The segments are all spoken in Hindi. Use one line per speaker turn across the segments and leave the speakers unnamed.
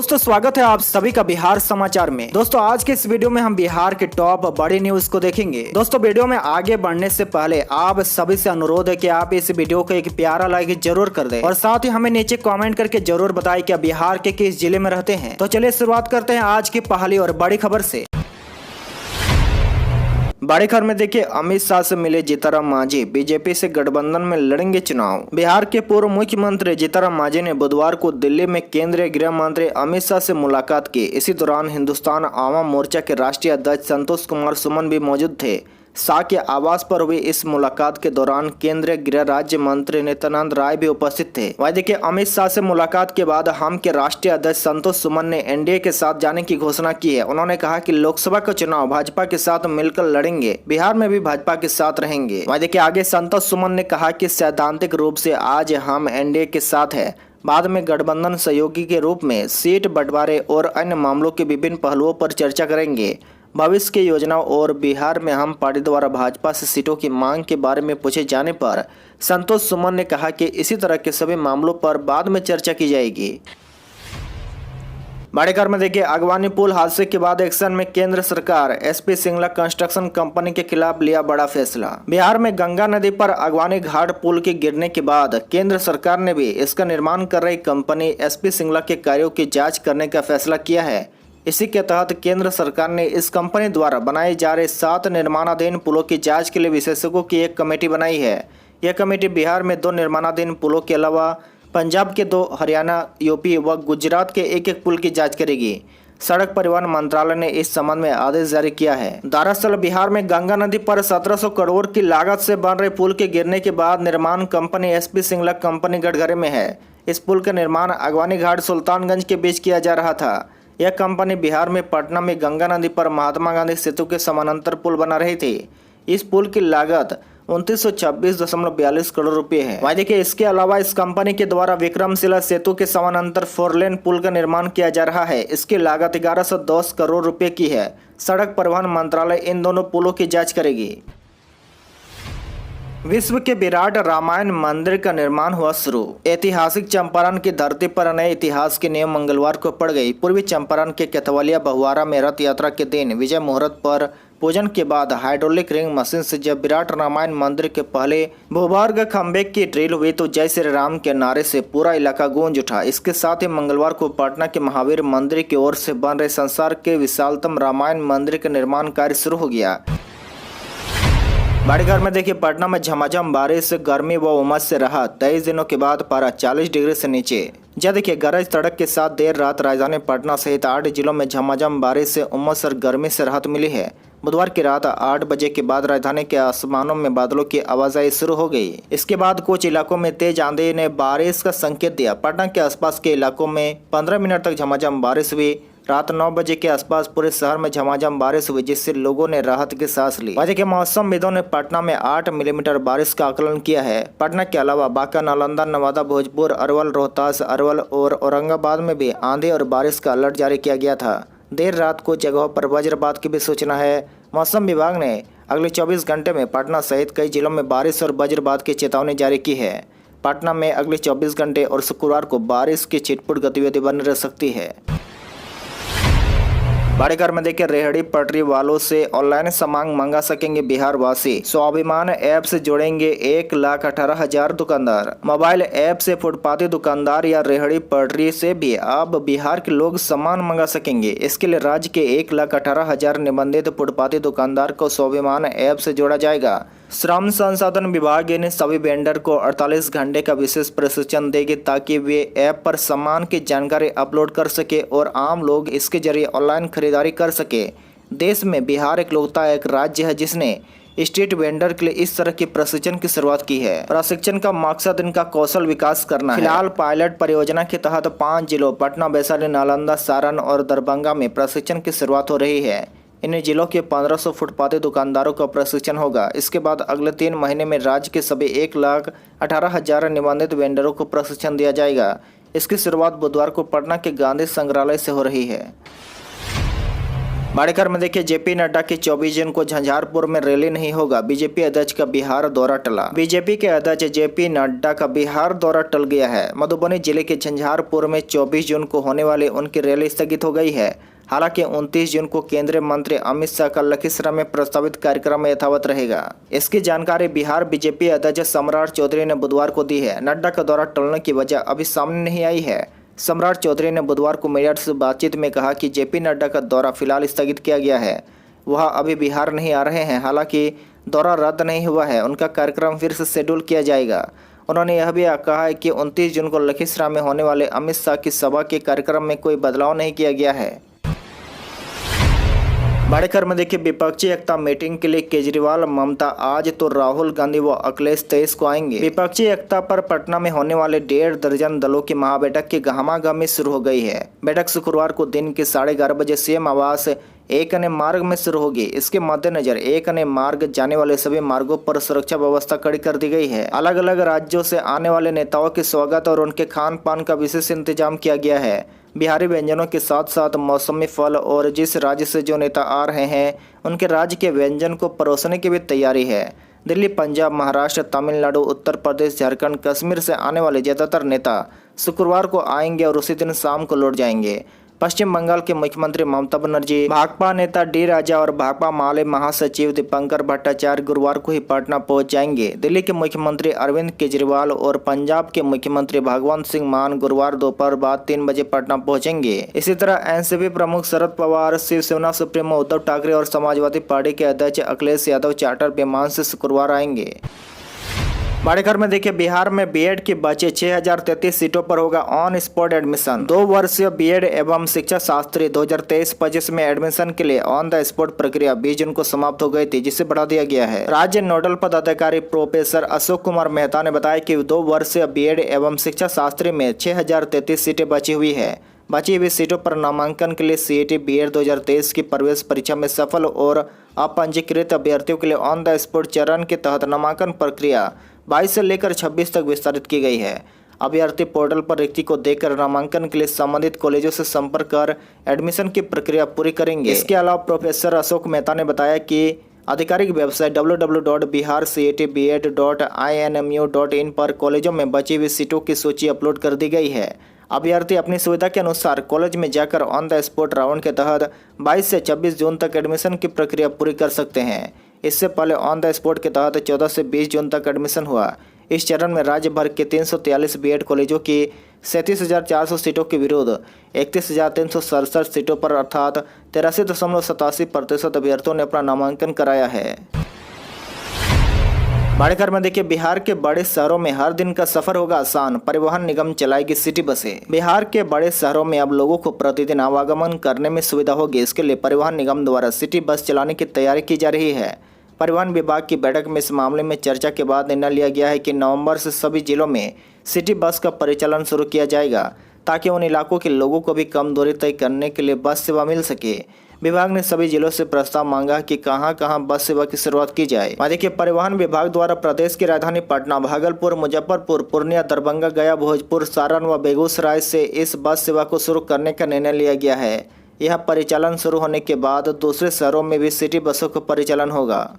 दोस्तों स्वागत है आप सभी का बिहार समाचार में। दोस्तों आज के इस वीडियो में हम बिहार के टॉप बड़ी न्यूज को देखेंगे। दोस्तों वीडियो में आगे बढ़ने से पहले आप सभी से अनुरोध है कि आप इस वीडियो को एक प्यारा लाइक जरूर कर दें और साथ ही हमें नीचे कमेंट करके जरूर बताएं कि आप बिहार के किस जिले में रहते हैं। तो चलिए शुरुआत करते हैं आज की पहली और बड़ी खबर से। बड़ी खबर में देखिए, अमित शाह से मिले जीतनराम मांझी, बीजेपी से गठबंधन में लड़ेंगे चुनाव। बिहार के पूर्व मुख्यमंत्री जीतनराम मांझी ने बुधवार को दिल्ली में केंद्रीय गृह मंत्री अमित शाह से मुलाकात की। इसी दौरान हिंदुस्तान आवाम मोर्चा के राष्ट्रीय अध्यक्ष संतोष कुमार सुमन भी मौजूद थे। शाह के आवास पर हुई इस मुलाकात के दौरान केंद्रीय गृह राज्य मंत्री नित्यानंद राय भी उपस्थित थे। वहीं देखिए, अमित शाह से मुलाकात के बाद हम के राष्ट्रीय अध्यक्ष संतोष सुमन ने एनडीए के साथ जाने की घोषणा की है। उन्होंने कहा कि लोकसभा का चुनाव भाजपा के साथ मिलकर लड़ेंगे, बिहार में भी भाजपा के साथ रहेंगे। वहीं देखिए आगे संतोष सुमन ने कहा कि सैद्धांतिक रूप से आज हम एनडीए के साथ है, बाद में गठबंधन सहयोगी के रूप में सीट बंटवारे और अन्य मामलों के विभिन्न पहलुओं पर चर्चा करेंगे। भविष्य की योजनाओं और बिहार में हम पार्टी द्वारा भाजपा से सीटों की मांग के बारे में पूछे जाने पर संतोष सुमन ने कहा कि इसी तरह के सभी मामलों पर बाद में चर्चा की जाएगी। बड़ी खबर में देखिए, अगवानी पुल हादसे के बाद एक्शन में केंद्र सरकार, एसपी सिंगला कंस्ट्रक्शन कंपनी के खिलाफ लिया बड़ा फैसला। बिहार में गंगा नदी पर अगवानी घाट पुल के गिरने के बाद केंद्र सरकार ने भी इसका निर्माण कर रही कंपनी एसपी सिंगला के कार्यों की जाँच करने का फैसला किया है। इसी के तहत केंद्र सरकार ने इस कंपनी द्वारा बनाए जा रहे 7 निर्माणाधीन पुलों की जांच के लिए विशेषज्ञों की एक कमेटी बनाई है। यह कमेटी बिहार में 2 निर्माणाधीन पुलों के अलावा पंजाब के 2, हरियाणा, यूपी व गुजरात के एक पुल की जांच करेगी। सड़क परिवहन मंत्रालय ने इस संबंध में आदेश जारी किया है। दरअसल बिहार में गंगा नदी पर 1700 करोड़ की लागत से बन रहे पुल के गिरने के बाद निर्माण कंपनी एसपी सिंगला कंपनी गठघरे में है। इस पुल का निर्माण अगवानी घाट सुल्तानगंज के बीच किया जा रहा था। यह कंपनी बिहार में पटना में गंगा नदी पर महात्मा गांधी सेतु के समानांतर पुल बना रही थी। इस पुल की लागत 2926.42 करोड़ रुपए है। वहीं देखिए, इसके अलावा इस कंपनी के द्वारा विक्रमशिला सेतु के समानांतर 4 लेन पुल का निर्माण किया जा रहा है। इसकी लागत 1110 करोड़ रुपए की है। सड़क परिवहन मंत्रालय इन दोनों पुलों की जाँच करेगी। विश्व के विराट रामायण मंदिर का निर्माण हुआ शुरू। ऐतिहासिक चंपारण की धरती पर नए इतिहास की नींव मंगलवार को पड़ गई। पूर्वी चंपारण के केतवलिया बहुआरा में रथ यात्रा के दिन विजय मुहूर्त पर पूजन के बाद हाइड्रोलिक रिंग मशीन से जब विराट रामायण मंदिर के पहले भूभार्ग खंभे की ड्रिल हुई तो जय श्री राम के नारे से पूरा इलाका गूंज उठा। इसके साथ ही मंगलवार को पटना के महावीर मंदिर की ओर से बन रहे संसार के विशालतम रामायण मंदिर का निर्माण कार्य शुरू हो गया। बड़ी खबर में देखिए, पटना में झमाझम बारिश से गर्मी व उमस से राहत। 23 दिनों के बाद पारा 40 डिग्री से नीचे। जब देखिए गरज तड़क के साथ देर रात राजधानी पटना सहित 8 जिलों में झमाझम बारिश से उमस और गर्मी से राहत मिली है। बुधवार की रात 8 बजे के बाद राजधानी के आसमानों में बादलों की आवाजाही शुरू हो गई। इसके बाद कुछ इलाकों में तेज आंधी ने बारिश का संकेत दिया। पटना के आसपास के इलाकों में 15 मिनट तक झमाझम बारिश हुई। रात 9 बजे के आसपास पूरे शहर में झमाझम बारिश हुई, जिससे लोगों ने राहत की सांस ली। वजह के मौसमविदों ने पटना में 8 मिलीमीटर बारिश का आकलन किया है। पटना के अलावा बांका, नालंदा, नवादा, भोजपुर, अरवल, रोहतास, अरवल और औरंगाबाद में भी आंधी और बारिश का अलर्ट जारी किया गया था। देर रात कुछ जगहों पर वज्रपात की भी सूचना है। मौसम विभाग ने अगले 24 घंटे में पटना सहित कई जिलों में बारिश और वज्रपात की चेतावनी जारी की है। पटना में अगले 24 घंटे और शुक्रवार को बारिश की छिटपुट गतिविधि बनी रह सकती है। बड़ी खबर में देखिए, रेहड़ी पटरी वालों से ऑनलाइन सामान मंगा सकेंगे बिहार वासी। स्वाभिमान ऐप से जोड़ेंगे 1,18,000 दुकानदार। मोबाइल ऐप से फुटपाथी दुकानदार या रेहड़ी पटरी से भी अब बिहार के लोग सामान मंगा सकेंगे। इसके लिए राज्य के 1,18,000 निबंधित फुटपाथी दुकानदार को स्वाभिमान ऐप से जोड़ा जाएगा। श्रम संसाधन विभाग इन सभी वेंडर को 48 घंटे का विशेष प्रशिक्षण देगी ताकि वे ऐप पर सामान की जानकारी अपलोड कर सके और आम लोग इसके जरिए ऑनलाइन खरीदारी कर सके। देश में बिहार इकलौता एक राज्य है जिसने स्ट्रीट वेंडर के लिए इस तरह की प्रशिक्षण की शुरुआत की है। प्रशिक्षण का मकसद इनका कौशल विकास करना है। फिलहाल पायलट परियोजना के तहत 5 जिलों पटना, वैशाली, नालंदा, सारण और दरभंगा में प्रशिक्षण की शुरुआत हो रही है। इन जिलों के 1500 फुटपाथी दुकानदारों का प्रशिक्षण होगा। इसके बाद अगले 3 महीने में राज्य के सभी 1,18,000 निबंधित वेंडरों को प्रशिक्षण दिया जाएगा। इसकी शुरुआत बुधवार को पटना के गांधी संग्रहालय से हो रही है। बड़ी खबर में देखिए, जेपी नड्डा की 24 जून को झंझारपुर में रैली नहीं होगा, बीजेपी अध्यक्ष का बिहार दौरा टला। बीजेपी के अध्यक्ष जेपी नड्डा का बिहार दौरा टल गया है। मधुबनी जिले के झंझारपुर में 24 जून को होने वाली उनकी रैली स्थगित हो गई है। हालांकि 29 जून को केंद्रीय मंत्री अमित शाह का लखीसराय में प्रस्तावित कार्यक्रम यथावत रहेगा। इसकी जानकारी बिहार बीजेपी अध्यक्ष सम्राट चौधरी ने बुधवार को दी है। नड्डा का दौरा टलने की वजह अभी सामने नहीं आई है। सम्राट चौधरी ने बुधवार को मीडिया से बातचीत में कहा कि जेपी नड्डा का दौरा फिलहाल स्थगित किया गया है। वह अभी बिहार नहीं आ रहे हैं। हालांकि दौरा रद्द नहीं हुआ है, उनका कार्यक्रम फिर से शेड्यूल किया जाएगा। उन्होंने यह भी कहा है कि 29 जून को लखीसराय में होने वाले अमित शाह की सभा के कार्यक्रम में कोई बदलाव नहीं किया गया है। बड़े खबर में देखिए, विपक्षी एकता मीटिंग के लिए केजरीवाल ममता आज तो राहुल गांधी व अखिलेश 23 को आएंगे। विपक्षी एकता पर पटना में होने वाले 1.5 दर्जन दलों की महाबैठक की गहमागहमी शुरू हो गई है। बैठक शुक्रवार को दिन के 11:30 बजे सीएम आवास एक अन्य मार्ग में शुरू होगी। इसके मद्देनजर एक अन्य मार्ग जाने वाले सभी मार्गों पर सुरक्षा व्यवस्था कड़ी कर दी गई है। अलग अलग राज्यों से आने वाले नेताओं के स्वागत और उनके खान पान का विशेष इंतजाम किया गया है। बिहारी व्यंजनों के साथ साथ मौसमी फल और जिस राज्य से जो नेता आ रहे हैं उनके राज्य के व्यंजन को परोसने की भी तैयारी है। दिल्ली, पंजाब, महाराष्ट्र, तमिलनाडु, उत्तर प्रदेश, झारखंड, कश्मीर से आने वाले ज्यादातर नेता शुक्रवार को आएंगे और उसी दिन शाम को लौट जाएंगे। पश्चिम बंगाल के मुख्यमंत्री ममता बनर्जी, भाकपा नेता डी राजा और भाकपा माले महासचिव दीपंकर भट्टाचार्य गुरुवार को ही पटना पहुंच जाएंगे। दिल्ली के मुख्यमंत्री अरविंद केजरीवाल और पंजाब के मुख्यमंत्री भगवंत सिंह मान गुरुवार दोपहर बाद 3 बजे पटना पहुंचेंगे। इसी तरह एनसीपी प्रमुख शरद पवार, शिवसेना सुप्रीमो उद्धव ठाकरे और समाजवादी पार्टी के अध्यक्ष अखिलेश यादव चार्टर विमान से शुक्रवार आएंगे। बड़े खबर में देखिए, बिहार में बीएड की बचे 6033 सीटों पर होगा ऑन स्पॉट एडमिशन। 2 वर्षीय बीएड एवं शिक्षा शास्त्री 2023-25 में एडमिशन के लिए ऑन द स्पॉट प्रक्रिया 20 जून को समाप्त हो गई थी, जिसे बढ़ा दिया गया है। राज्य नोडल पदाधिकारी प्रोफेसर अशोक कुमार मेहता ने बताया कि 2 वर्षीय बीएड एवं शिक्षा शास्त्री में 6033 सीटें बची हुई है। बची हुई सीटों पर नामांकन के लिए सीईटी बीएड 2023 की प्रवेश परीक्षा में सफल और अपंजीकृत अभ्यर्थियों के लिए ऑन द स्पॉट चरण के तहत नामांकन प्रक्रिया 22 से लेकर 26 तक विस्तारित की गई है। अभ्यर्थी पोर्टल पर रिक्ति को देखकर नामांकन के लिए संबंधित कॉलेजों से संपर्क कर एडमिशन की प्रक्रिया पूरी करेंगे। इसके अलावा प्रोफेसर अशोक मेहता ने बताया कि आधिकारिक वेबसाइट www.biharcetbed.inmu.in पर कॉलेजों में बची हुई सीटों की सूची अपलोड कर दी गई है। अभ्यर्थी अपनी सुविधा के अनुसार कॉलेज में जाकर ऑन द स्पॉट राउंड के तहत 22 से 26 जून तक एडमिशन की प्रक्रिया पूरी कर सकते हैं। इससे पहले ऑन द स्पॉट के तहत 14 से 20 जून तक एडमिशन हुआ। इस चरण में राज्य भर के 343 बीएड कॉलेजों की 37,400 सीटों के विरुद्ध 31,367 सीटों पर अर्थात 83.87% अभ्यर्थियों ने अपना नामांकन कराया है। बड़े खबर में देखिए, बिहार के बड़े शहरों में हर दिन का सफर होगा आसान, परिवहन निगम चलाएगी सिटी बसें। बिहार के बड़े शहरों में अब लोगों को प्रतिदिन आवागमन करने में सुविधा होगी। इसके लिए परिवहन निगम द्वारा सिटी बस चलाने की तैयारी की जा रही है। परिवहन विभाग की बैठक में इस मामले में चर्चा के बाद निर्णय लिया गया है कि नवंबर से सभी जिलों में सिटी बस का परिचालन शुरू किया जाएगा, ताकि उन इलाकों के लोगों को भी कम दूरी तय करने के लिए बस सेवा मिल सके। विभाग ने सभी जिलों से प्रस्ताव मांगा कि कहां-कहां बस सेवा की शुरुआत की जाए। देखिए, परिवहन विभाग द्वारा प्रदेश की राजधानी पटना, भागलपुर, मुजफ्फरपुर, पूर्णिया, दरभंगा, गया, भोजपुर, सारण व बेगूसराय से इस बस सेवा को शुरू करने का निर्णय लिया गया है। यह परिचालन शुरू होने के बाद दूसरे शहरों में भी सिटी बसों का परिचालन होगा।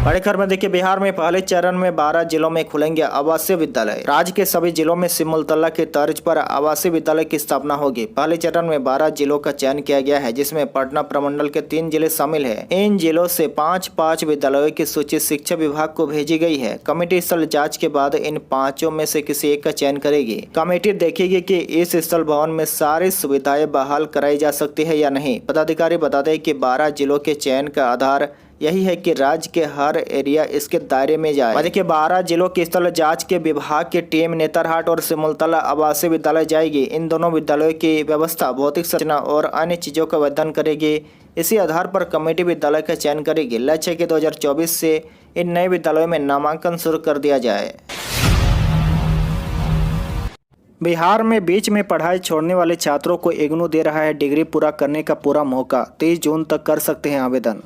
बड़े खबर में देखिए, बिहार में पहले चरण में 12 जिलों में खुलेंगे आवासीय विद्यालय। राज्य के सभी जिलों में सिमुलतला की तर्ज पर आवासीय विद्यालय की स्थापना होगी। पहले चरण में 12 जिलों का चयन किया गया है, जिसमें पटना प्रमंडल के 3 जिले शामिल है। इन जिलों से 5-5 विद्यालयों की सूची शिक्षा विभाग को भेजी गई है। कमेटी स्थल जाँच के बाद इन 5 में से किसी एक का चयन करेगी। कमेटी देखेगी कि इस स्थल भवन में सारी सुविधाएं बहाल कराई जा सकती है या नहीं। पदाधिकारी बता दें कि 12 जिलों के चयन का आधार यही है कि राज्य के हर एरिया इसके दायरे में जाए। देखिए, 12 जिलों की स्थल जांच के विभाग की टीम नेतरहाट और सिमुलतला आवासीय विद्यालय जाएगी। इन दोनों विद्यालयों की व्यवस्था, भौतिक संरचना और अन्य चीजों का अध्ययन करेगी। इसी आधार पर कमेटी विद्यालय का चयन करेगी। लक्ष्य है कि 2024 से इन नए विद्यालयों में नामांकन शुरू कर दिया जाए। बिहार में बीच में पढ़ाई छोड़ने वाले छात्रों को इग्नू दे रहा है डिग्री पूरा करने का पूरा मौका। 23 जून तक कर सकते हैं आवेदन।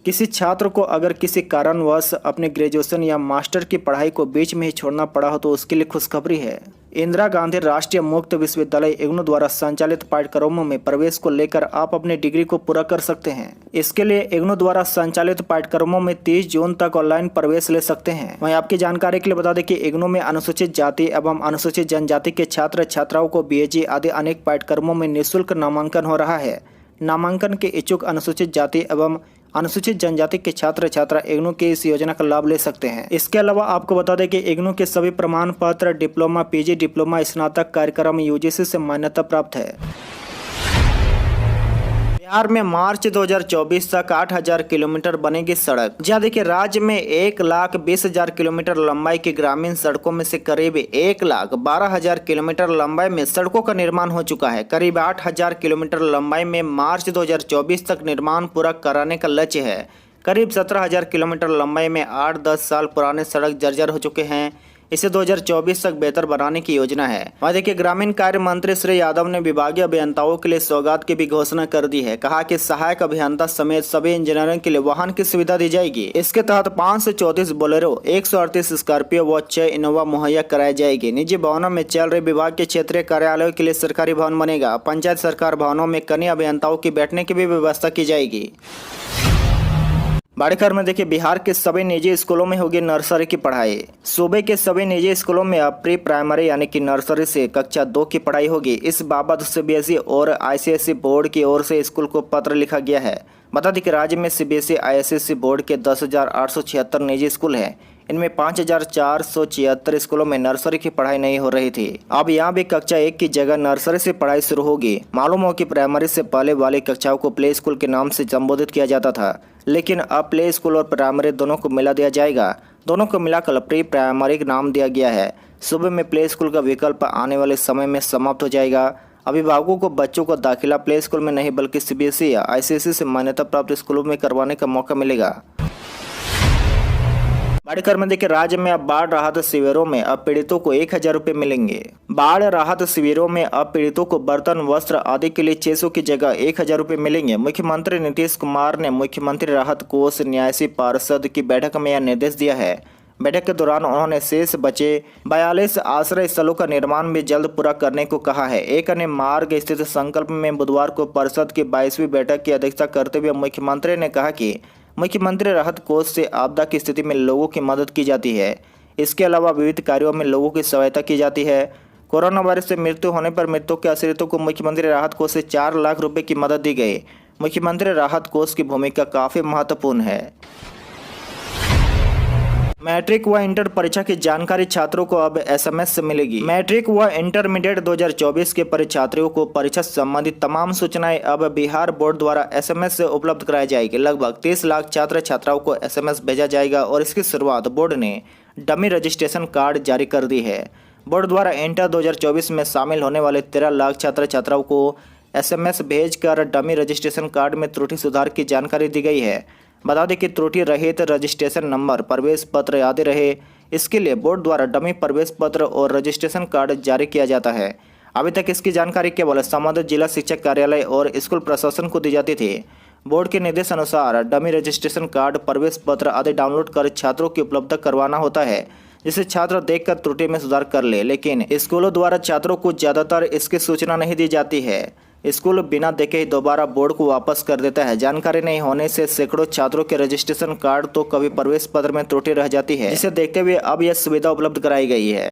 किसी छात्र को अगर किसी कारणवश अपने ग्रेजुएशन या मास्टर की पढ़ाई को बीच में ही छोड़ना पड़ा हो तो उसके लिए खुशखबरी है। इंदिरा गांधी राष्ट्रीय मुक्त विश्वविद्यालय इग्नू द्वारा संचालित पाठ्यक्रमों में प्रवेश को लेकर आप अपनी डिग्री को पूरा कर सकते हैं। इसके लिए इग्नू द्वारा संचालित पाठ्यक्रमों में 30 जून तक ऑनलाइन प्रवेश ले सकते हैं। वहीं आपकी जानकारी के लिए बता दें कि इग्नू में अनुसूचित जाति एवं अनुसूचित जनजाति के छात्र छात्राओं को बीएससी आदि अनेक पाठ्यक्रमों में निःशुल्क नामांकन हो रहा है। नामांकन के इच्छुक अनुसूचित जाति एवं अनुसूचित जनजाति के छात्र छात्रा इग्नू की इस योजना का लाभ ले सकते हैं। इसके अलावा आपको बता दें कि इग्नू के सभी प्रमाण पत्र डिप्लोमा, पीजी डिप्लोमा, स्नातक कार्यक्रम यूजीसी से मान्यता प्राप्त है। बिहार में मार्च 2024 तक 8000 किलोमीटर बनेगी सड़क। जहाँ देखिए राज्य में 1,20,000 किलोमीटर लंबाई की ग्रामीण सड़कों में से करीब 1,12,000 किलोमीटर लंबाई में सड़कों का निर्माण हो चुका है। करीब 8,000 किलोमीटर लंबाई में मार्च 2024 तक निर्माण पूरा कराने का लक्ष्य है। करीब 17,000 किलोमीटर लंबाई में 8-10 साल पुराने सड़क जर्जर हो चुके हैं। इसे 2024 तक बेहतर बनाने की योजना है। वहाँ देखिए ग्रामीण कार्य मंत्री श्री यादव ने विभागीय अभियंताओं के लिए सौगात की भी घोषणा कर दी है। कहा कि सहायक अभियंता समेत सभी इंजीनियरों के लिए वाहन की सुविधा दी जाएगी। इसके तहत 534 बोलेरो, 138 स्कॉर्पियो व 6 इनोवा मुहैया कराई जाएगी। निजी भवनों में चल रहे विभाग के क्षेत्रीय कार्यालयों के लिए सरकारी भवन बनेगा। पंचायत सरकार भवनों में कनीय अभियंताओं की बैठने की भी व्यवस्था की जाएगी। बड़ी खबर में देखिए बिहार के सभी निजी स्कूलों में होगी नर्सरी की पढ़ाई। सूबे के सभी निजी स्कूलों में अब प्री प्राइमरी यानी कि नर्सरी से कक्षा 2 की पढ़ाई होगी। इस बाबत सीबीएसई और आईसीएसई बोर्ड की ओर से स्कूल को पत्र लिखा गया है। बता दें कि राज्य में सीबीएसई आईसीएसई बोर्ड के 10,876 निजी स्कूल हैं। इनमें 5,476 स्कूलों में नर्सरी की पढ़ाई नहीं हो रही थी। अब यहाँ भी कक्षा 1 की जगह नर्सरी से पढ़ाई शुरू होगी। मालूम हो कि प्राइमरी से पहले वाली कक्षाओं को प्ले स्कूल के नाम से संबोधित किया जाता था, लेकिन अब प्ले स्कूल और प्राइमरी दोनों को मिला दिया जाएगा। दोनों को मिलाकर प्री प्राइमरी नाम दिया गया है। सूबे में प्ले स्कूल का विकल्प आने वाले समय में समाप्त हो जाएगा। अभिभावकों को बच्चों को दाखिला प्ले स्कूल में नहीं बल्कि सीबीएसई या आईसीएसई से मान्यता प्राप्त स्कूलों में करवाने का मौका मिलेगा। बड़ी खबर में देखिए राज्य में अब बाढ़ राहत शिविरों में अब पीड़ितों को 1,000 रुपये मिलेंगे। बाढ़ राहत शिविरों में अब पीड़ितों को बर्तन, वस्त्र आदि के लिए 600 की जगह 1,000 रुपये मिलेंगे। मुख्यमंत्री नीतीश कुमार ने मुख्यमंत्री राहत कोष न्यासी पार्षद की बैठक में यह निर्देश दिया है। बैठक के दौरान उन्होंने शेष बचे 42 आश्रय स्थलों का निर्माण भी जल्द पूरा करने को कहा है। एक अन्य मार्ग स्थित संकल्प में बुधवार को परिषद की 22वीं बैठक की अध्यक्षता करते हुए मुख्यमंत्री ने कहा कि मुख्यमंत्री राहत कोष से आपदा की स्थिति में लोगों की मदद की जाती है। इसके अलावा विविध कार्यों में लोगों की सहायता की जाती है। कोरोना वायरस से मृत्यु होने पर मृतकों के आश्रितों को मुख्यमंत्री राहत कोष से 4 लाख रुपए की मदद दी गई। मुख्यमंत्री राहत कोष की भूमिका काफी महत्वपूर्ण है। मैट्रिक व इंटर परीक्षा की जानकारी छात्रों को अब एसएमएस से मिलेगी। मैट्रिक व इंटरमीडिएट 2024 के परीक्षार्थियों को परीक्षा संबंधित तमाम सूचनाएं अब बिहार बोर्ड द्वारा एसएमएस से उपलब्ध कराई जाएगी। लगभग 30 लाख छात्र छात्राओं को एसएमएस भेजा जाएगा और इसकी शुरुआत बोर्ड ने डमी रजिस्ट्रेशन कार्ड जारी कर दी है। बोर्ड द्वारा इंटर 2024 में शामिल होने वाले 13 लाख छात्र छात्राओं को एसएमएस भेजकर डमी रजिस्ट्रेशन कार्ड में त्रुटि सुधार की जानकारी दी गई है। बता दें कि त्रुटि रहित रजिस्ट्रेशन नंबर, प्रवेश पत्र आदि रहे, इसके लिए बोर्ड द्वारा डमी प्रवेश पत्र और रजिस्ट्रेशन कार्ड जारी किया जाता है। अभी तक इसकी जानकारी केवल संबंधित जिला शिक्षक कार्यालय और स्कूल प्रशासन को दी जाती थी। बोर्ड के निर्देश अनुसार डमी रजिस्ट्रेशन कार्ड, प्रवेश पत्र आदि डाउनलोड कर छात्रों की उपलब्ध करवाना होता है, जिसे छात्र देखकर त्रुटि में सुधार कर ले। लेकिन स्कूलों द्वारा छात्रों को ज्यादातर इसकी सूचना नहीं दी जाती है। स्कूल बिना देखे ही दोबारा बोर्ड को वापस कर देता है। जानकारी नहीं होने से सैकड़ों छात्रों के रजिस्ट्रेशन कार्ड तो कभी प्रवेश पत्र में त्रुटि रह जाती है, जिसे देखते हुए अब यह सुविधा उपलब्ध कराई गई है।